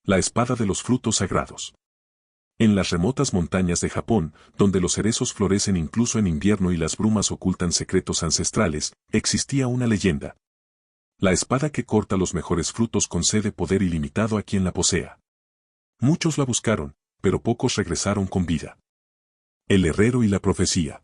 La espada de los frutos sagrados. En las remotas montañas de Japón, donde los cerezos florecen incluso en invierno y las brumas ocultan secretos ancestrales, existía una leyenda. La espada que corta los mejores frutos concede poder ilimitado a quien la posea. Muchos la buscaron, pero pocos regresaron con vida. El herrero y la profecía.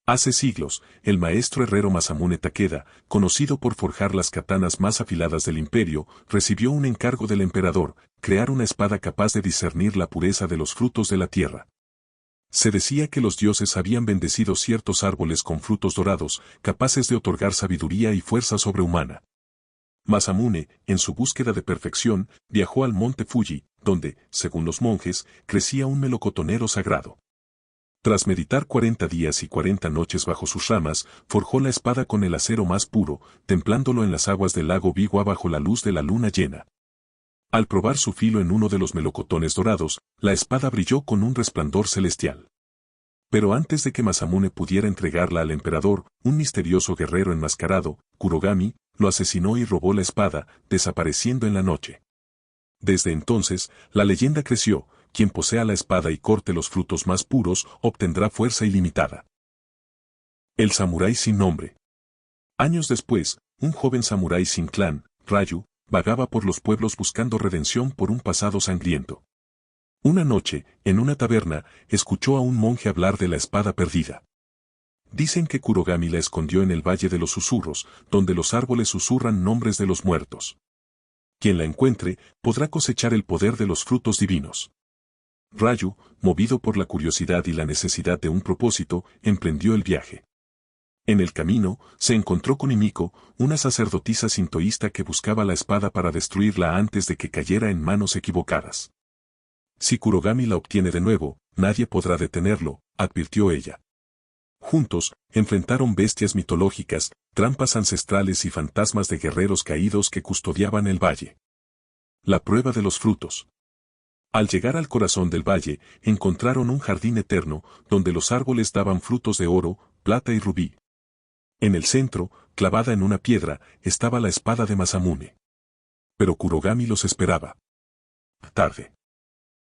Hace siglos, el maestro herrero Masamune Takeda, conocido por forjar las katanas más afiladas del imperio, recibió un encargo del emperador, crear una espada capaz de discernir la pureza de los frutos de la tierra. Se decía que los dioses habían bendecido ciertos árboles con frutos dorados, capaces de otorgar sabiduría y fuerza sobrehumana. Masamune, en su búsqueda de perfección, viajó al monte Fuji, donde, según los monjes, crecía un melocotonero sagrado. Tras meditar 40 días y 40 noches bajo sus ramas, forjó la espada con el acero más puro, templándolo en las aguas del lago Biwa bajo la luz de la luna llena. Al probar su filo en uno de los melocotones dorados, la espada brilló con un resplandor celestial. Pero antes de que Masamune pudiera entregarla al emperador, un misterioso guerrero enmascarado, Kurogami, lo asesinó y robó la espada, desapareciendo en la noche. Desde entonces, la leyenda creció. Quien posea la espada y corte los frutos más puros, obtendrá fuerza ilimitada. El samurái sin nombre. Años después, un joven samurái sin clan, Ryu, vagaba por los pueblos buscando redención por un pasado sangriento. Una noche, en una taberna, escuchó a un monje hablar de la espada perdida. Dicen que Kurogami la escondió en el Valle de los Susurros, donde los árboles susurran nombres de los muertos. Quien la encuentre, podrá cosechar el poder de los frutos divinos. Ryu, movido por la curiosidad y la necesidad de un propósito, emprendió el viaje. En el camino, se encontró con Himiko, una sacerdotisa sintoísta que buscaba la espada para destruirla antes de que cayera en manos equivocadas. Si Kurogami la obtiene de nuevo, nadie podrá detenerlo, advirtió ella. Juntos, enfrentaron bestias mitológicas, trampas ancestrales y fantasmas de guerreros caídos que custodiaban el valle. La prueba de los frutos. Al llegar al corazón del valle, encontraron un jardín eterno, donde los árboles daban frutos de oro, plata y rubí. En el centro, clavada en una piedra, estaba la espada de Masamune. Pero Kurogami los esperaba. Tarde.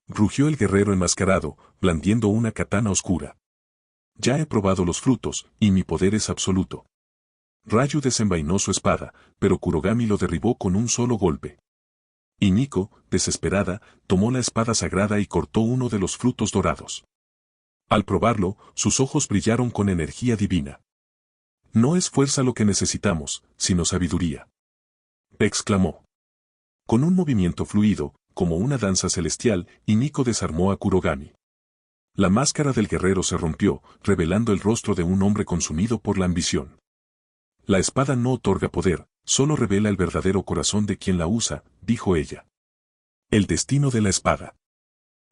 Rugió el guerrero enmascarado, blandiendo una katana oscura. Ya he probado los frutos, y mi poder es absoluto. Ryu desenvainó su espada, pero Kurogami lo derribó con un solo golpe. Himiko, desesperada, tomó la espada sagrada y cortó uno de los frutos dorados. Al probarlo, sus ojos brillaron con energía divina. No es fuerza lo que necesitamos, sino sabiduría. Exclamó. Con un movimiento fluido, como una danza celestial, Himiko desarmó a Kurogami. La máscara del guerrero se rompió, revelando el rostro de un hombre consumido por la ambición. La espada no otorga poder, solo revela el verdadero corazón de quien la usa, dijo ella. El destino de la espada.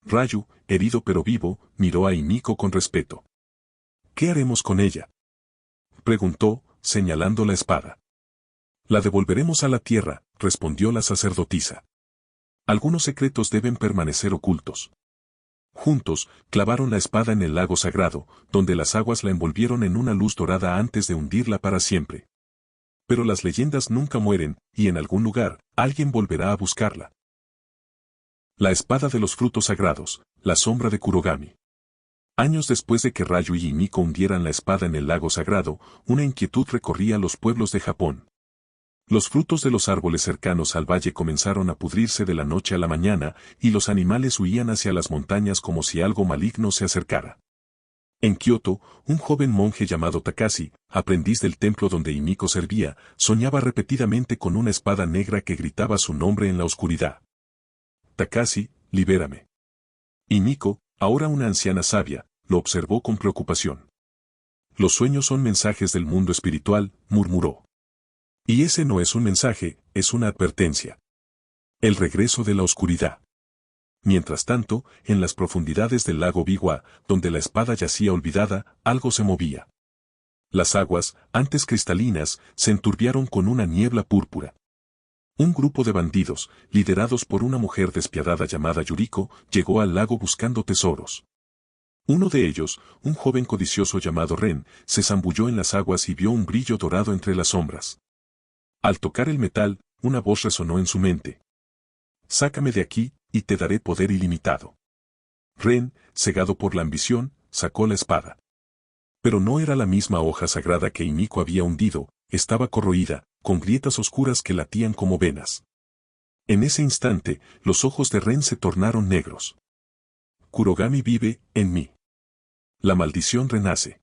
Ryu, herido pero vivo, miró a Himiko con respeto. ¿Qué haremos con ella?, preguntó, señalando la espada. La devolveremos a la tierra, respondió la sacerdotisa. Algunos secretos deben permanecer ocultos. Juntos, clavaron la espada en el lago sagrado, donde las aguas la envolvieron en una luz dorada antes de hundirla para siempre. Pero las leyendas nunca mueren, y en algún lugar, alguien volverá a buscarla. La espada de los frutos sagrados, la sombra de Kurogami. Años después de que Ryu y Himiko hundieran la espada en el lago sagrado, una inquietud recorría los pueblos de Japón. Los frutos de los árboles cercanos al valle comenzaron a pudrirse de la noche a la mañana, y los animales huían hacia las montañas como si algo maligno se acercara. En Kioto, un joven monje llamado Takashi, aprendiz del templo donde Himiko servía, soñaba repetidamente con una espada negra que gritaba su nombre en la oscuridad. Takashi, libérame. Himiko, ahora una anciana sabia, lo observó con preocupación. Los sueños son mensajes del mundo espiritual, murmuró. Y ese no es un mensaje, es una advertencia. El regreso de la oscuridad. Mientras tanto, en las profundidades del lago Biwa, donde la espada yacía olvidada, algo se movía. Las aguas, antes cristalinas, se enturbiaron con una niebla púrpura. Un grupo de bandidos, liderados por una mujer despiadada llamada Yuriko, llegó al lago buscando tesoros. Uno de ellos, un joven codicioso llamado Ren, se zambulló en las aguas y vio un brillo dorado entre las sombras. Al tocar el metal, una voz resonó en su mente. Sácame de aquí, y te daré poder ilimitado. Ren, cegado por la ambición, sacó la espada. Pero no era la misma hoja sagrada que Himiko había hundido, estaba corroída, con grietas oscuras que latían como venas. En ese instante, los ojos de Ren se tornaron negros. Kurogami vive en mí. La maldición renace.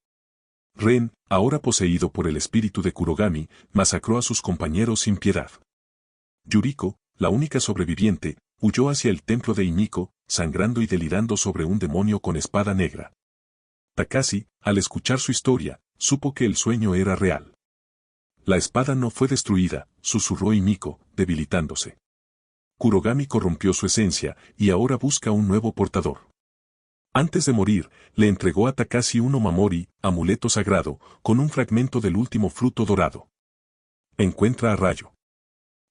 Ren, ahora poseído por el espíritu de Kurogami, masacró a sus compañeros sin piedad. Yuriko, la única sobreviviente, huyó hacia el templo de Himiko, sangrando y delirando sobre un demonio con espada negra. Takashi, al escuchar su historia, supo que el sueño era real. La espada no fue destruida, susurró Himiko, debilitándose. Kurogami corrompió su esencia, y ahora busca un nuevo portador. Antes de morir, le entregó a Takashi un omamori, amuleto sagrado, con un fragmento del último fruto dorado. Encuentra a Rayo.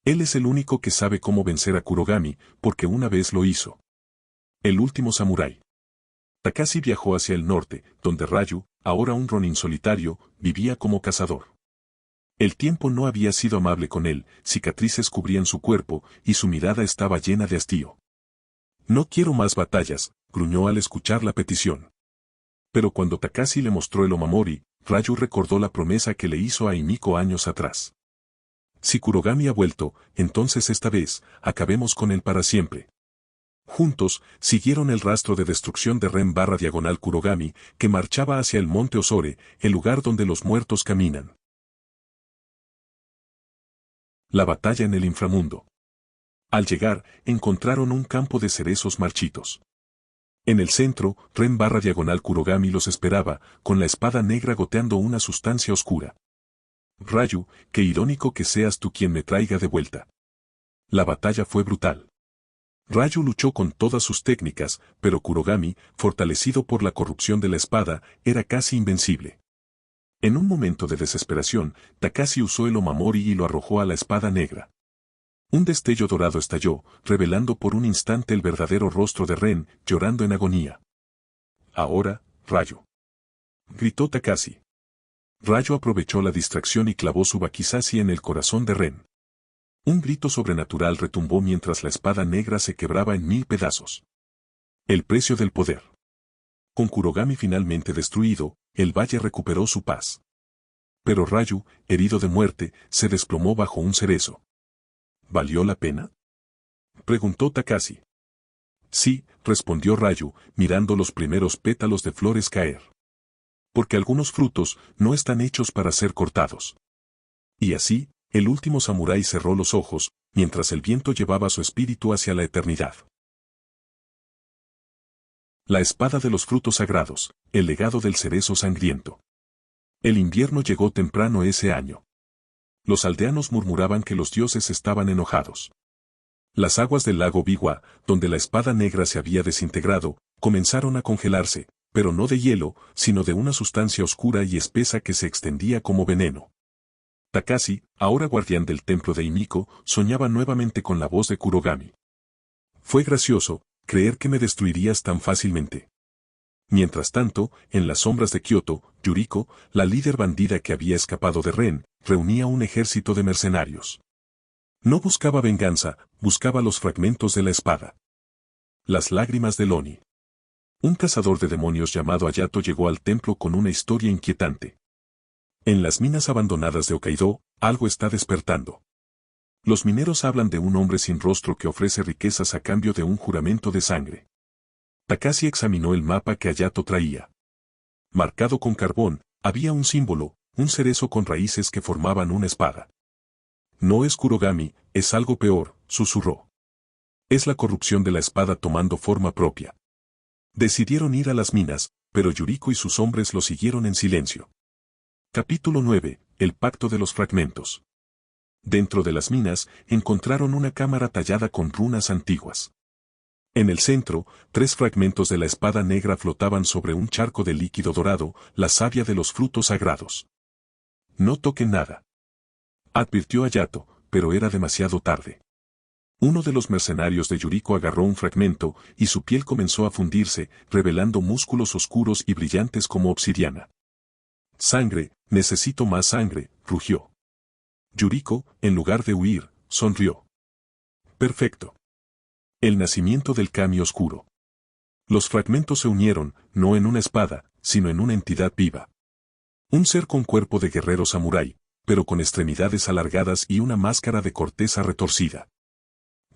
Él es el único que sabe cómo vencer a Kurogami, porque una vez lo hizo. El último samurái. Takashi viajó hacia el norte, donde Rayu, ahora un ronin solitario, vivía como cazador. El tiempo no había sido amable con él, cicatrices cubrían su cuerpo, y su mirada estaba llena de hastío. No quiero más batallas, gruñó al escuchar la petición. Pero cuando Takashi le mostró el omamori, Rayu recordó la promesa que le hizo a Himiko años atrás. Si Kurogami ha vuelto, entonces esta vez, acabemos con él para siempre. Juntos, siguieron el rastro de destrucción de Ren/Kurogami, que marchaba hacia el monte Osore, el lugar donde los muertos caminan. La batalla en el inframundo. Al llegar, encontraron un campo de cerezos marchitos. En el centro, Ren/Kurogami los esperaba, con la espada negra goteando una sustancia oscura. Rayu, qué irónico que seas tú quien me traiga de vuelta. La batalla fue brutal. Rayu luchó con todas sus técnicas, pero Kurogami, fortalecido por la corrupción de la espada, era casi invencible. En un momento de desesperación, Takashi usó el omamori y lo arrojó a la espada negra. Un destello dorado estalló, revelando por un instante el verdadero rostro de Ren, llorando en agonía. Ahora, Rayo. Gritó Takashi. Rayo aprovechó la distracción y clavó su wakizashi en el corazón de Ren. Un grito sobrenatural retumbó mientras la espada negra se quebraba en 1000 pedazos. El precio del poder. Con Kurogami finalmente destruido, el valle recuperó su paz. Pero Rayu, herido de muerte, se desplomó bajo un cerezo. ¿Valió la pena? Preguntó Takashi. Sí, respondió Rayu, mirando los primeros pétalos de flores caer. Porque algunos frutos no están hechos para ser cortados. Y así, el último samurái cerró los ojos, mientras el viento llevaba su espíritu hacia la eternidad. La espada de los frutos sagrados, el legado del cerezo sangriento. El invierno llegó temprano ese año. Los aldeanos murmuraban que los dioses estaban enojados. Las aguas del lago Biwa, donde la espada negra se había desintegrado, comenzaron a congelarse, pero no de hielo, sino de una sustancia oscura y espesa que se extendía como veneno. Takashi, ahora guardián del templo de Himiko, soñaba nuevamente con la voz de Kurogami. Fue gracioso, creer que me destruirías tan fácilmente. Mientras tanto, en las sombras de Kioto, Yuriko, la líder bandida que había escapado de Ren, reunía un ejército de mercenarios. No buscaba venganza, buscaba los fragmentos de la espada. Las lágrimas de Oni. Un cazador de demonios llamado Ayato llegó al templo con una historia inquietante. En las minas abandonadas de Hokkaido, algo está despertando. Los mineros hablan de un hombre sin rostro que ofrece riquezas a cambio de un juramento de sangre. Takashi examinó el mapa que Ayato traía. Marcado con carbón, había un símbolo, un cerezo con raíces que formaban una espada. No es Kurogami, es algo peor, susurró. Es la corrupción de la espada tomando forma propia. Decidieron ir a las minas, pero Yuriko y sus hombres lo siguieron en silencio. Capítulo 9. El pacto de los fragmentos. Dentro de las minas, encontraron una cámara tallada con runas antiguas. En el centro, 3 fragmentos de la espada negra flotaban sobre un charco de líquido dorado, la savia de los frutos sagrados. No toquen nada. Advirtió Ayato, pero era demasiado tarde. Uno de los mercenarios de Yuriko agarró un fragmento, y su piel comenzó a fundirse, revelando músculos oscuros y brillantes como obsidiana. Sangre, necesito más sangre, rugió. Yuriko, en lugar de huir, sonrió. Perfecto. El nacimiento del Kami oscuro. Los fragmentos se unieron, no en una espada, sino en una entidad viva. Un ser con cuerpo de guerrero samurái, pero con extremidades alargadas y una máscara de corteza retorcida.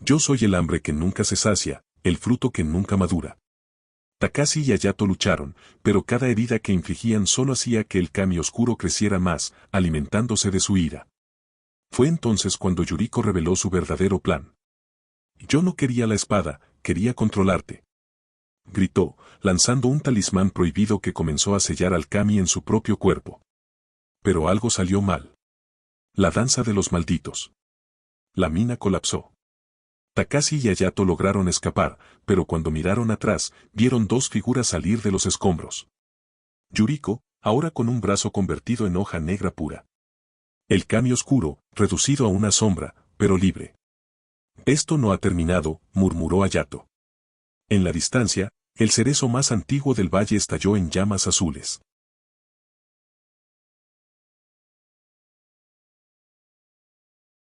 Yo soy el hambre que nunca se sacia, el fruto que nunca madura. Takashi y Hayato lucharon, pero cada herida que infligían solo hacía que el Kami oscuro creciera más, alimentándose de su ira. Fue entonces cuando Yuriko reveló su verdadero plan. Yo no quería la espada, quería controlarte. Gritó, lanzando un talismán prohibido que comenzó a sellar al Kami en su propio cuerpo. Pero algo salió mal. La danza de los malditos. La mina colapsó. Takashi y Hayato lograron escapar, pero cuando miraron atrás, vieron dos figuras salir de los escombros. Yuriko, ahora con un brazo convertido en hoja negra pura. El Kami oscuro, reducido a una sombra, pero libre. Esto no ha terminado, murmuró Hayato. En la distancia, el cerezo más antiguo del valle estalló en llamas azules.